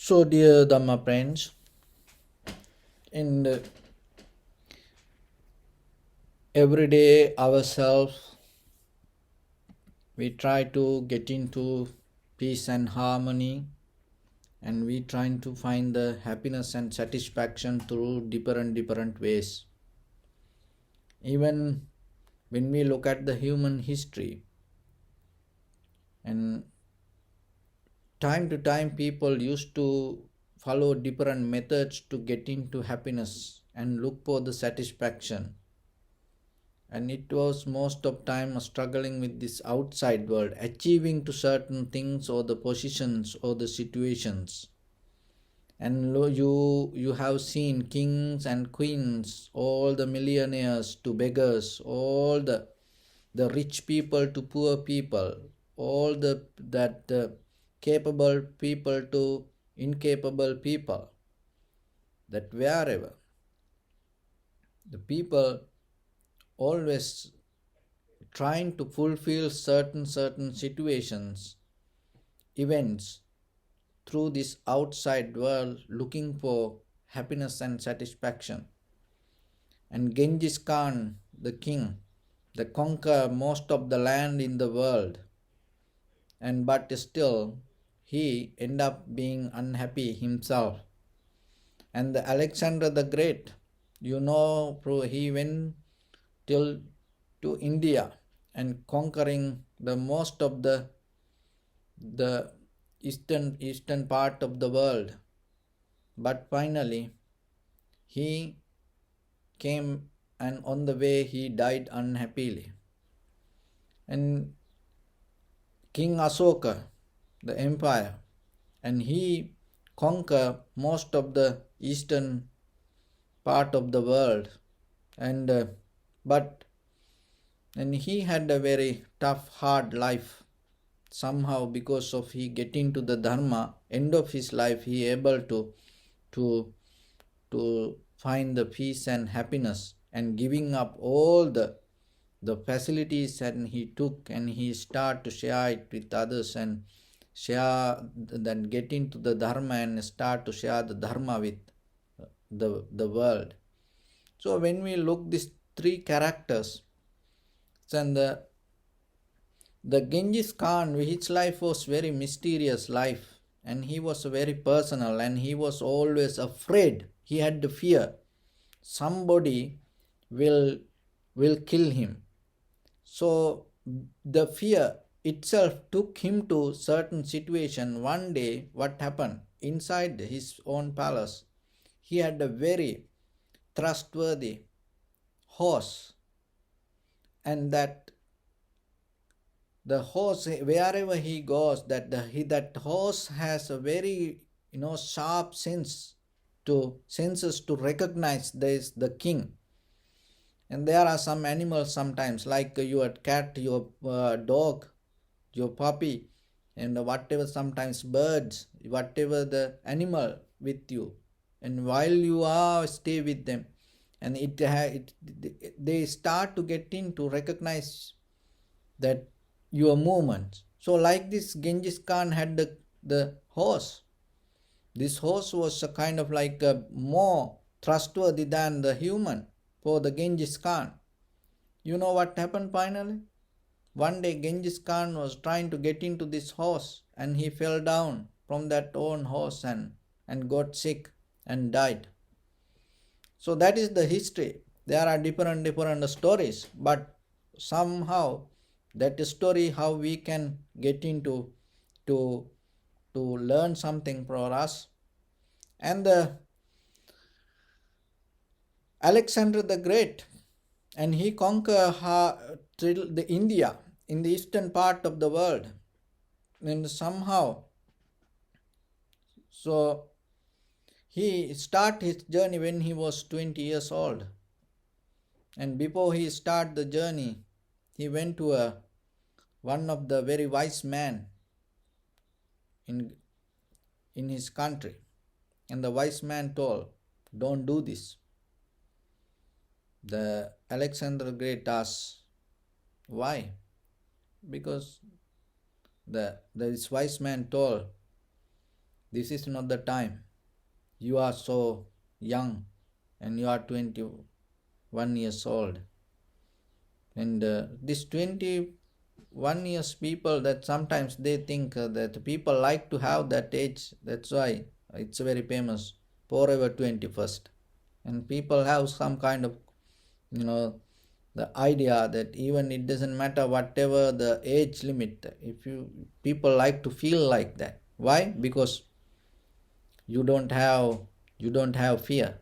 So, dear Dhamma friends, in the everyday ourselves, we try to get into peace and harmony, and we trying to find the happiness and satisfaction through different ways. Even when we look at the human history, and time to time people used to follow different methods to get into happiness and look for the satisfaction, and it was most of time struggling with this outside world, achieving to certain things or the positions or the situations. And you have seen kings and queens, all the millionaires to beggars, all the rich people to poor people, all the capable people to incapable people, that wherever the people always trying to fulfill certain situations, events, through this outside world, looking for happiness and satisfaction. And Genghis Khan, the king, the conquer most of the land in the world, and but still he end up being unhappy himself. And the Alexander the Great, he went till to India and conquering the most of the eastern part of the world, but finally he came, and on the way he died unhappily. And King Asoka, the empire, and he conquered most of the eastern part of the world, and but and he had a very tough, hard life. Somehow, because of he getting to the Dharma, end of his life, he able to to find the peace and happiness, and giving up all the facilities, and he took and he start to share it with others, and share, then get into the Dharma and start to share the Dharma with the world. So when we look these three characters, then the Genghis Khan, his life was very mysterious life, and he was very personal, and he was always afraid. He had the fear somebody will kill him. So the fear itself took him to certain situation. One day, what happened inside his own palace? He had a very trustworthy horse, and that the horse, wherever he goes, that horse has a very sharp senses to recognize this the king. And there are some animals sometimes, like your cat, your dog, your puppy, and whatever, sometimes birds, whatever the animal with you, and while you are stay with them, and they start to get in to recognize that your movements. So like this, Genghis Khan had the horse. This horse was a kind of like a more trustworthy than the human for the Genghis Khan. You know what happened finally? One day Genghis Khan was trying to get into this horse, and he fell down from that own horse and got sick and died. So that is the history. There are different stories, but somehow that story, how we can get into to learn something for us. And the Alexander the Great, and he conquered the India in the eastern part of the world, and somehow, so he started his journey when he was 20 years old, and before he started the journey, he went to one of the very wise men in his country, and the wise man told, don't do this. The Alexander Great asked, why? Because this wise man told, This is not the time. You are so young and you are 21 years old. And this 21 years people, that sometimes they think that people like to have that age. That's why it's very famous, forever 21st. And people have some kind of, the idea that even it doesn't matter whatever the age limit, if you people like to feel like that. Why? Because you don't have fear.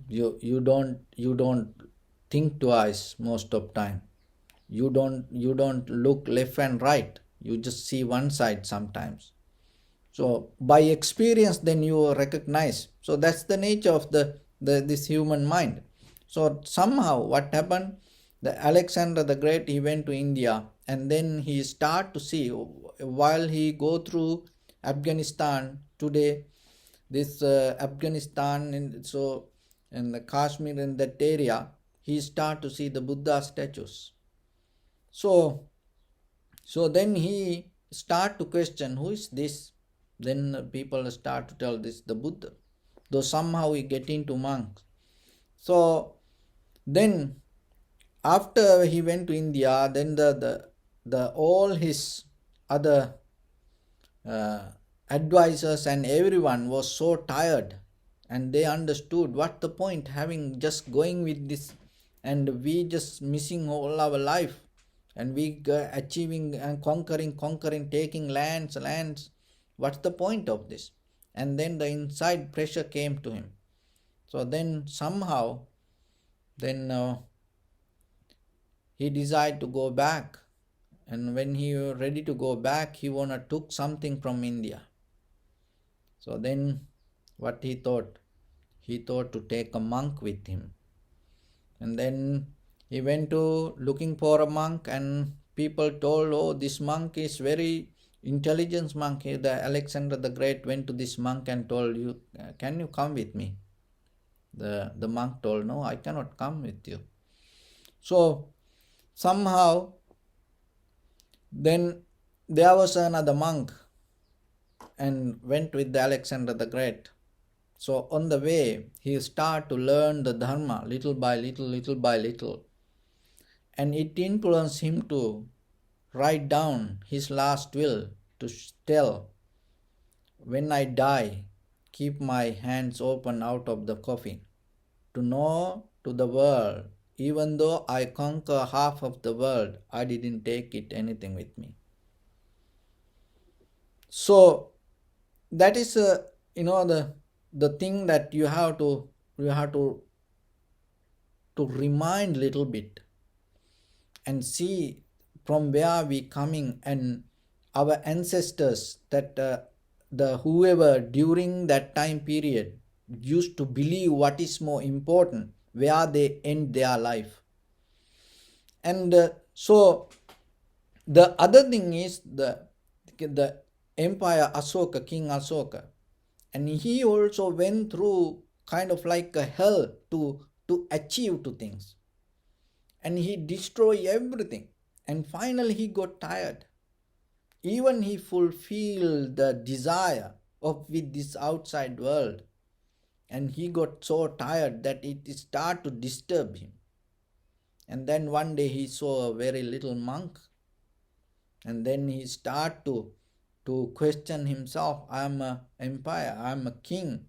You don't think twice most of time. You don't look left and right. You just see one side sometimes. So by experience then you recognize. So that's the nature of the this human mind. So somehow what happened, the Alexander the Great, he went to India, and then he start to see, while he go through Afghanistan today, this Afghanistan, and so in the Kashmir, in that area, he start to see the Buddha statues. So then he start to question, who is this? Then people start to tell this the Buddha. Though somehow he get into monks. So then after he went to India, then the all his other advisors and everyone was so tired, and they understood what the point having just going with this, and we just missing all our life, and we achieving and conquering, taking lands. What's the point of this? And then the inside pressure came to him. So then somehow then he decided to go back, and when he was ready to go back, he wanna took something from India. So then what he thought? He thought to take a monk with him. And then he went to looking for a monk, and people told, oh, this monk is very intelligent monk. The Alexander the Great went to this monk and told, you can you come with me? The monk told, no, I cannot come with you. So somehow then there was another monk and went with the Alexander the Great. So on the way, he started to learn the Dharma little by little. And it influenced him to write down his last will to tell, when I die, keep my hands open out of the coffin, to know to the world, even though I conquer half of the world, I didn't take it anything with me. So that is the thing that you have to remind little bit and see from where we coming, and our ancestors, that the whoever during that time period used to believe what is more important, where they end their life. And so the other thing is the empire Asoka, King Asoka, and he also went through kind of like a hell to achieve two things, and he destroyed everything, and finally he got tired. Even he fulfilled the desire of with this outside world, and he got so tired that it started to disturb him. And then one day he saw a very little monk, and then he started to question himself. I am an empire, I am a king,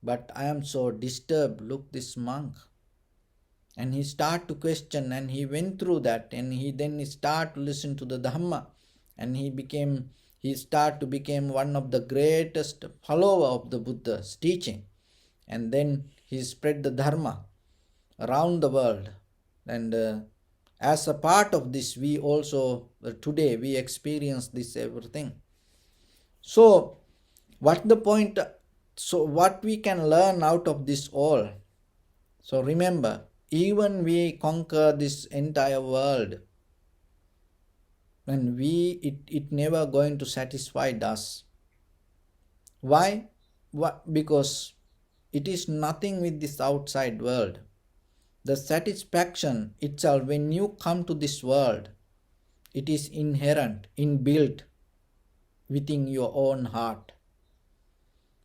but I am so disturbed. Look, this monk. And he started to question, and he went through that, and he started to listen to the Dharma, and he started to become one of the greatest follower of the Buddha's teaching. And then he spread the Dharma around the world. And as a part of this, we also today we experience this everything. So what the point? So what we can learn out of this all? So remember, even we conquer this entire world, and it never going to satisfy us. Why? Because it is nothing with this outside world. The satisfaction itself, when you come to this world, it is inherent, inbuilt within your own heart.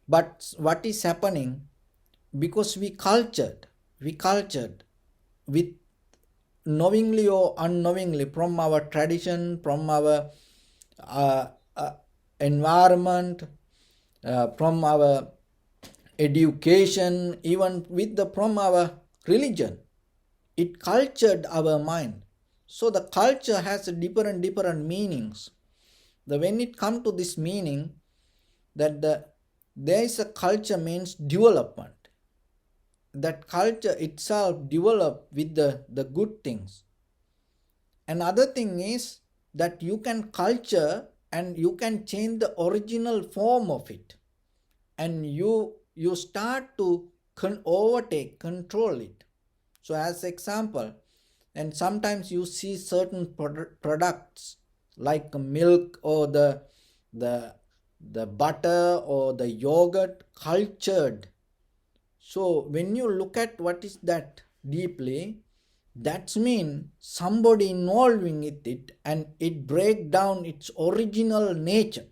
But what is happening, because we cultured with knowingly or unknowingly, from our tradition, from our uh, uh, environment, from our education, even with the from our religion, it cultured our mind. So the culture has different meanings. When it comes to this meaning, that there is a culture means development. That culture itself develop with the good things. Another thing is that you can culture and you can change the original form of it, and you start to overtake, control it. So as example, and sometimes you see certain products like milk or the butter or the yogurt cultured. So when you look at what is that deeply, that's mean somebody involving it and it break down its original nature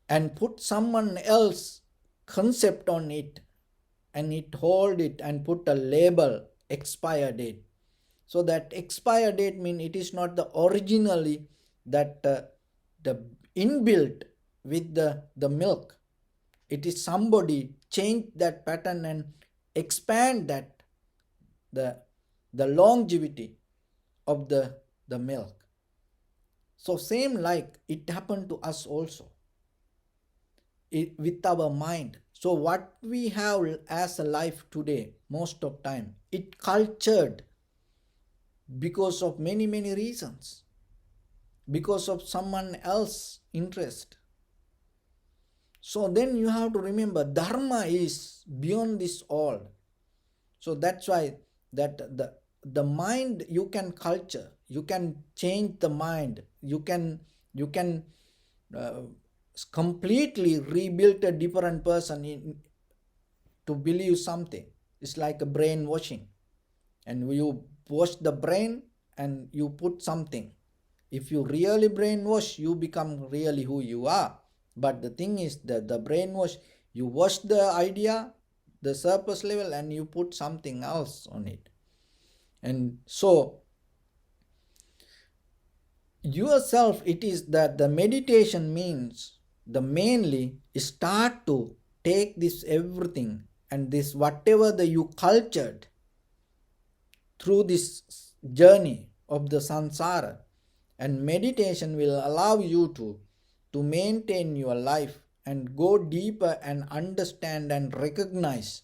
and put someone else concept on it, and it hold it and put a label expire date. So that expire date mean it is not the originally that the inbuilt with the milk. It is somebody change that pattern and expand that the the longevity of the milk. So same like it happened to us also, with our mind. So what we have as a life today, most of time it cultured because of many reasons, because of someone else interest. So then you have to remember dharma is beyond this all. So that's why that the mind you can culture, you can change the mind, you can uh, completely rebuild a different person to believe something. It's like a brainwashing, and you wash the brain and you put something. If you really brainwash, you become really who you are. But the thing is that the brainwash, you wash the idea, the surface level, and you put something else on it. And so yourself, it is that the meditation means the mainly start to take this everything and this whatever the you cultured through this journey of the samsara, and meditation will allow you to maintain your life and go deeper and understand and recognize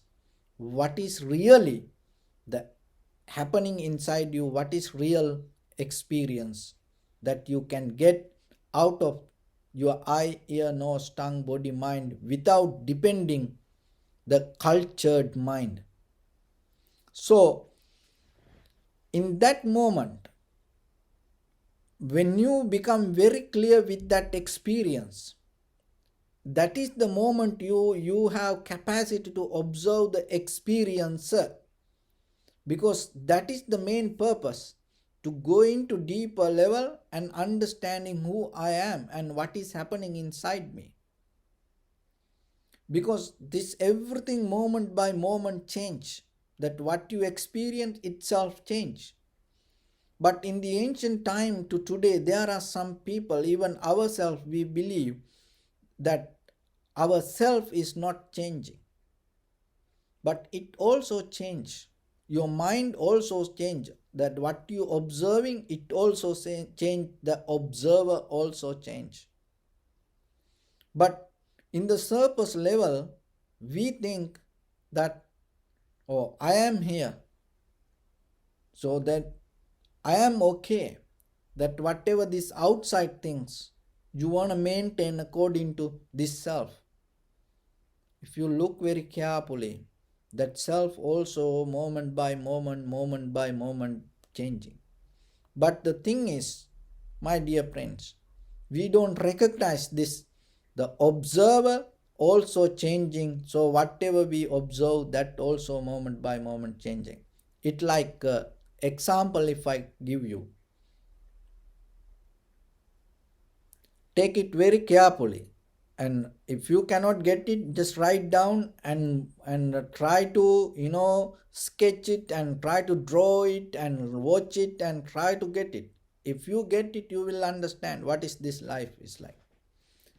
what is really the happening inside you, what is real experience that you can get out of your eye, ear, nose, tongue, body, mind without depending the cultured mind. So in that moment, when you become very clear with that experience, that is the moment you have capacity to observe the experiencer, because that is the main purpose, to go into deeper level and understanding who I am and what is happening inside me. Because this everything moment by moment change, that what you experience itself change. But in the ancient time to today, there are some people, even ourselves, we believe that our self is not changing. But it also change. Your mind also change. That what you observing, it also change. The observer also change. But in the surface level, we think that, oh, I am here, so that I am okay. That whatever these outside things, you want to maintain according to this self. If you look very carefully, that self also moment by moment changing. But the thing is, my dear friends, we don't recognize this. The observer also changing. So whatever we observe, that also moment by moment changing. It like example if I give you. Take it very carefully. And if you cannot get it, just write down and try to sketch it and try to draw it and watch it and try to get it. If you get it, you will understand what is this life is like.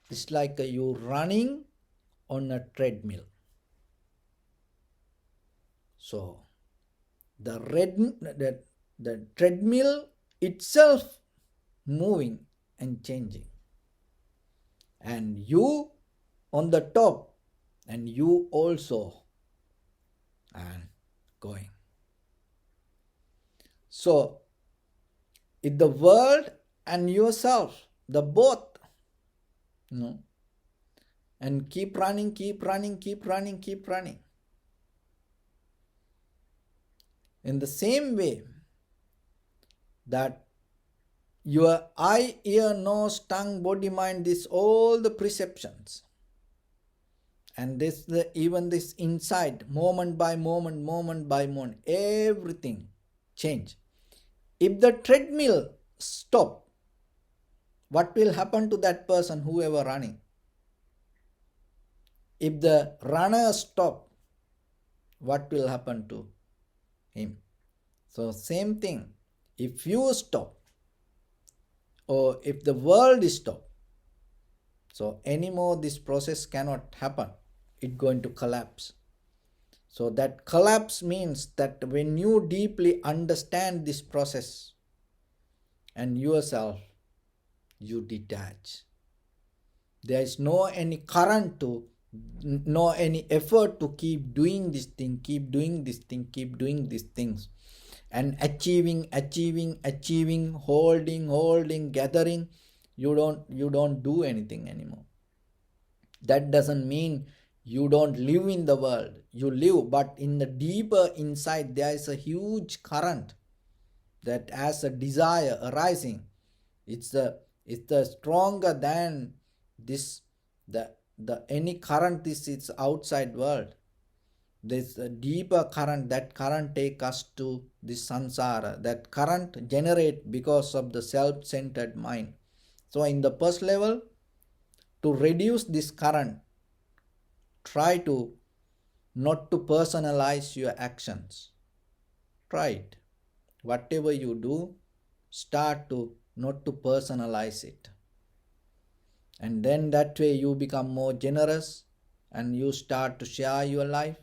It's like you running on a treadmill. So the treadmill itself moving and changing, and you on the top, and you also and going. So if the world and yourself, the both, and keep running, keep running, keep running, keep running. In the same way that your eye, ear, nose, tongue, body, mind, this all the perceptions, and even this inside, moment by moment, moment by moment, everything change. If the treadmill stop, what will happen to that person, whoever running? If the runner stop, what will happen to him? So same thing, if you stop, or if the world is stopped, so anymore this process cannot happen. It's going to collapse. So that collapse means that when you deeply understand this process and yourself, you detach. There is no any current to, no any effort to keep doing this thing, keep doing this thing, keep doing these things, and achieving, holding, gathering. You don't do anything anymore. That doesn't mean you don't live in the world. You live, but in the deeper inside there is a huge current that as a desire arising. It's the stronger than this, the any current. This is outside world. There's a deeper current. That current take us to this samsara. That current generate because of the self-centered mind. So in the first level, to reduce this current, try to not to personalize your actions. Try it. Whatever you do, start to not to personalize it. And then that way you become more generous, and you start to share your life,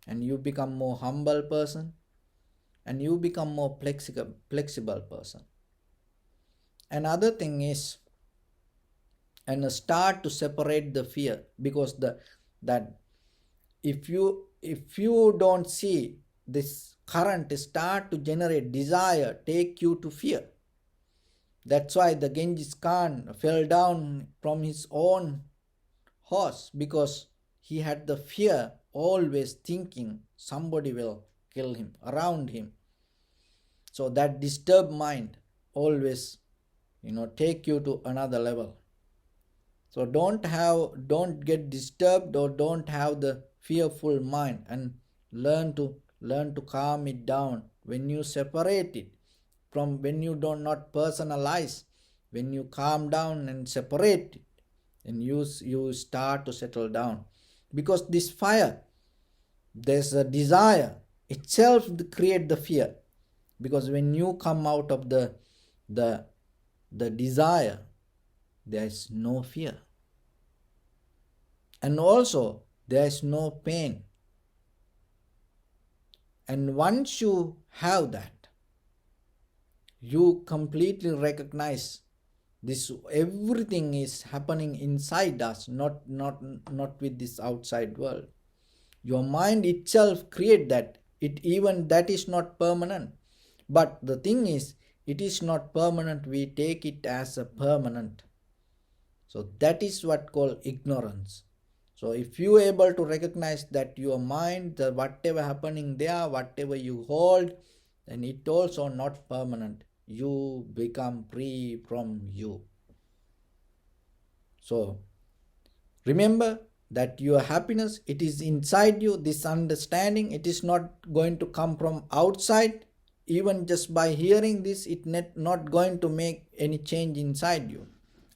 and you become more humble person, and you become more flexible person. Another thing is, and start to separate the fear, because that if you don't see this current start to generate desire, take you to fear. That's why the Genghis Khan fell down from his own horse, because he had the fear, always thinking somebody will kill him around him. So that disturbed mind always take you to another level. So don't get disturbed, or don't have the fearful mind, and learn to calm it down. When you separate it from, when you do not personalize, when you calm down and separate it, and you start to settle down. Because this fire, there's a desire itself to create the fear. Because when you come out of the desire, there is no fear, and also there is no pain. And once you have that, you completely recognize this, everything is happening inside us, not with this outside world. Your mind itself create that. It even that is not permanent. But the thing is, it is not permanent. We take it as a permanent. So that is what called ignorance. So if you are able to recognize that your mind, the whatever happening there, whatever you hold, then it also not permanent. You become free from you. So remember that your happiness, it is inside you. This understanding, it is not going to come from outside. Even just by hearing this, it not going to make any change inside you.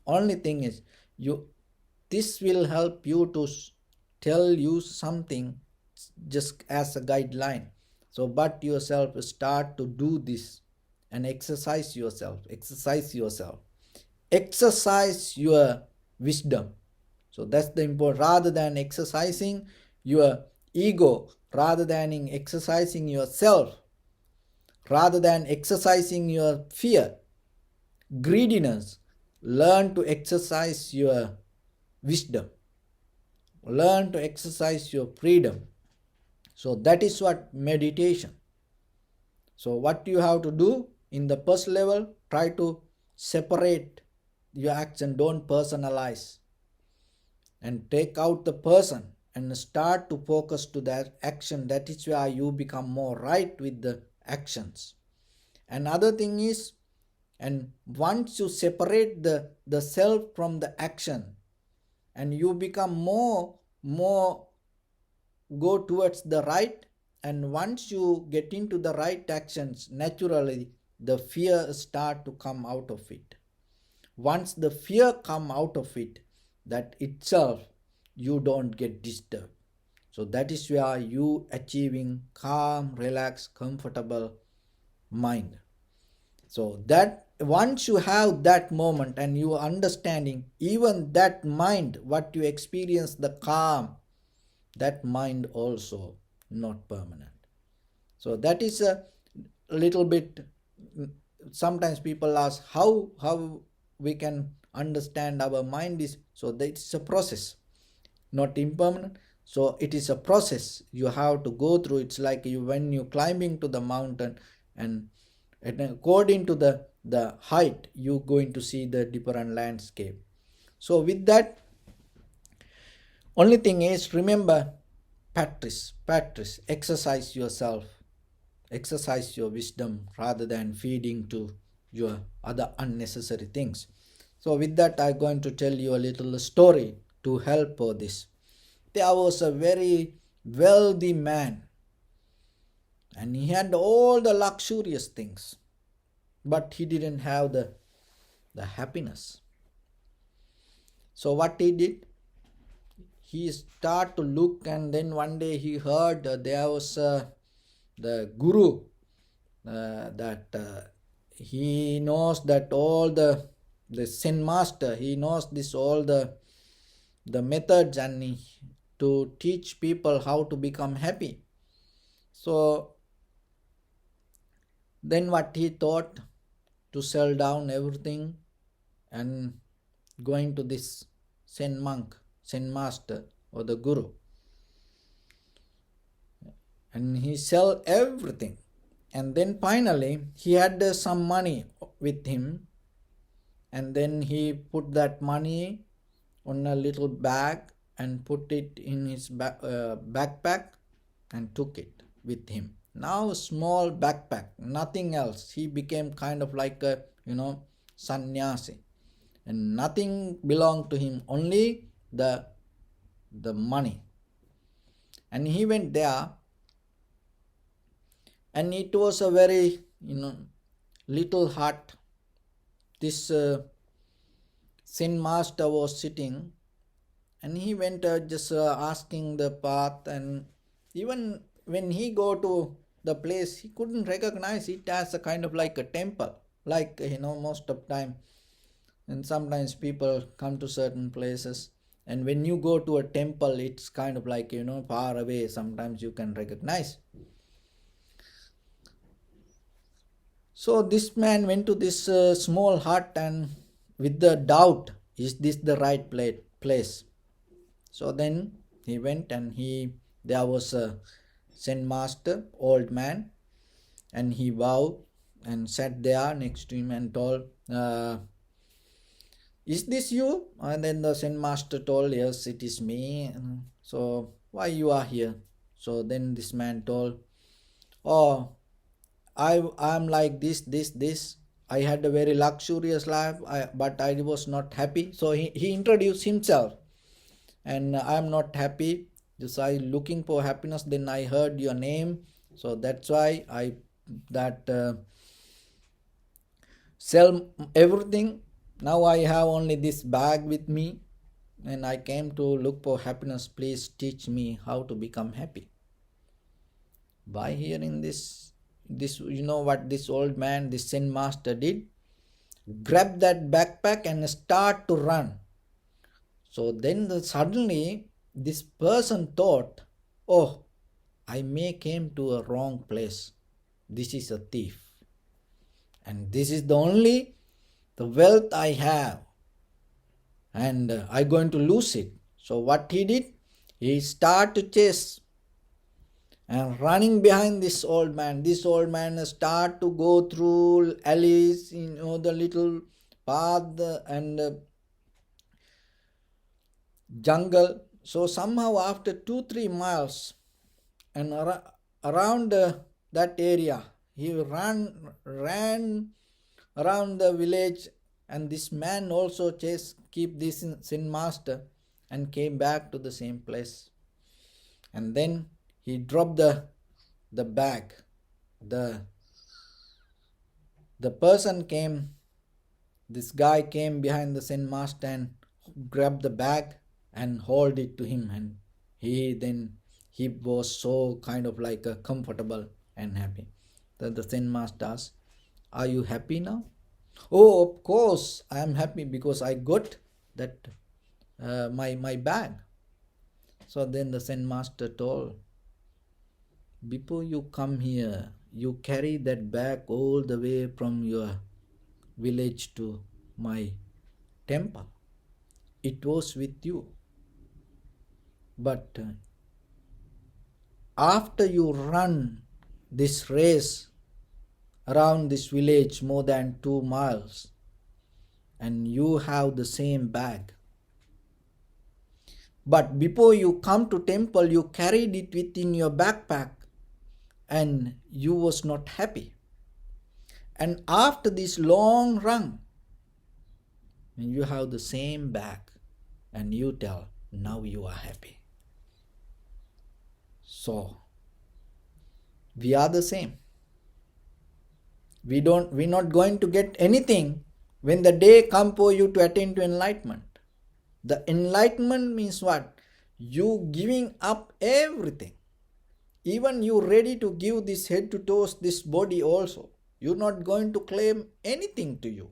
Only thing is, you this will help you to tell you something just as a guideline. So but yourself start to do this and exercise yourself, exercise your wisdom. So that's the important, rather than exercising your ego, rather than exercising yourself, rather than exercising your fear, greediness, learn to exercise your wisdom, learn to exercise your freedom. So that is what meditation. So what you have to do in the first level, try to separate your action, don't personalize, and take out the person and start to focus to that action. That is where you become more right with the actions. Another thing is, and once you separate the self from the action, and you become more go towards the right, and once you get into the right actions, naturally the fear start to come out of it. Once the fear come out of it, that itself you don't get disturbed. So that is where you achieving calm, relaxed, comfortable mind. So that once you have that moment and you are understanding, even that mind what you experience, the calm, that mind also not permanent. So that is a little bit, sometimes people ask how we can understand our mind is. So that it's a process, not impermanent. So it is a process you have to go through. It's like when you climbing to the mountain, and according to the height you're going to see the different landscape. So with that, only thing is, remember, practice, exercise yourself, exercise your wisdom rather than feeding to your other unnecessary things. So with that, I'm going to tell you a little story to help for this. There was a very wealthy man, and he had all the luxurious things, but he didn't have the happiness. So what he did, he started to look, and then one day he heard there was the guru that he knows that all the Zen master, he knows this all the methods, and to teach people how to become happy. So then what he thought, to sell down everything and going to this Zen monk, Zen master, or the guru, and he sell everything. And then finally he had some money with him, and then he put that money on a little bag and put it in his backpack and took it with him. Now a small backpack, nothing else. He became kind of like a sannyasi, and nothing belonged to him, only the money. And he went there, and it was a very little hut. This Zen master was sitting, and he went just asking the path, and even when he go to the place, he couldn't recognize it as a kind of like a temple, like most of time. And sometimes people come to certain places, and when you go to a temple, it's kind of like far away, sometimes you can recognize. So this man went to this small hut, and with the doubt, is this the right place? So then he went, and there was a Zen master, old man, and he bowed and sat there next to him and told, is this you? And then the Zen master told, yes, it is me. So why you are here? So then this man told, oh, I'm like this. I had a very luxurious life, but I was not happy. So he introduced himself, and I'm not happy. Just I looking for happiness. Then I heard your name, so that's why I sell everything. Now I have only this bag with me. and I came to look for happiness. Please teach me how to become happy. By hearing this, you know what this old man, this Zen master did? Grab that backpack and start to run. So then suddenly this person thought, oh, I may came to a wrong place. This is a thief. And this is the only the wealth I have. And I'm going to lose it. So what he did? He started to chase and running behind this old man. This old man start to go through alleys, the little path and jungle. So somehow after 2-3 miles and around that area, he ran around the village, and this man also keep this sin master and came back to the same place. And then he dropped the bag. The person came, this guy came behind the Zen master and grabbed the bag and hold it to him, and he was so kind of like comfortable and happy. Then the Zen master asked, are you happy now? Oh, of course I am happy because I got that my bag. So then the Zen master told, before you come here, you carry that bag all the way from your village to my temple. It was with you. But after you run this race around this village more than 2 miles, and you have the same bag, but before you come to temple, you carried it within your backpack and you was not happy. And after this long run, when you have the same bag and you tell, now you are happy. So we are the same. We're not going to get anything when the day comes for you to attain to enlightenment. The enlightenment means what? You giving up everything. Even you ready to give this head to toes, this body also. You're not going to claim anything to you.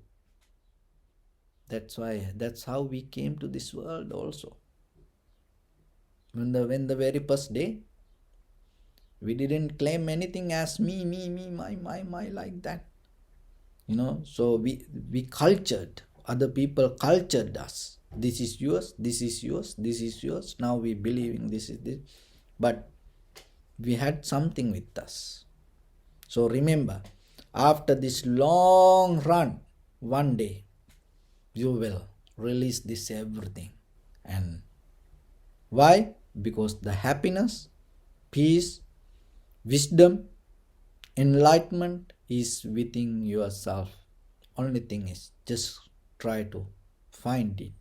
That's how we came to this world also. When the very first day, we didn't claim anything as me, my, like that. So we cultured, other people cultured us. This is yours, this is yours, this is yours. Now we believe in this is this. But we had something with us. So remember, after this long run, one day, you will release this everything. And why? Because the happiness, peace, wisdom, enlightenment is within yourself. Only thing is, just try to find it,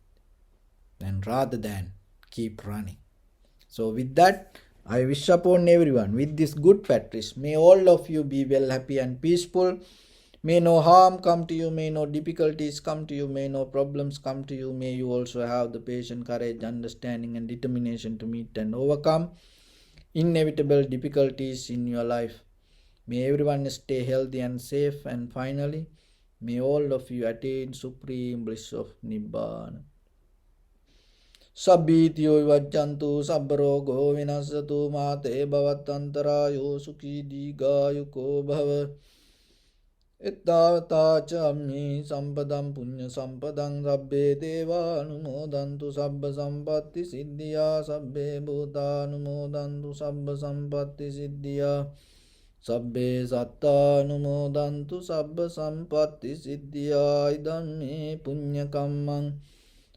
and rather than keep running. So with that, I wish upon everyone with this good practice, may all of you be well, happy and peaceful. May no harm come to you, may no difficulties come to you, may no problems come to you. May you also have the patience, courage, understanding and determination to meet and overcome inevitable difficulties in your life. May everyone stay healthy and safe. And finally, may all of you attain supreme bliss of Nibbana. Sabbitiyo vajjantu sabbarogo vinasatu mate bhavatantarayo sukhi digayuko bhava. Ittavata chammi sampadam punya sampadam sabbe deva anumodantu sabba sampatti siddhya sabbe bhuta anumodantu sabba sampatti siddhya sabbe satta anumodantu sabba sampatti siddhya idam me punya kammang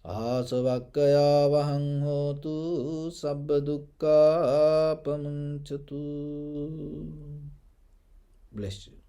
asavakkaya vahang hotu sabba dukkha pamunchatu. Bless you.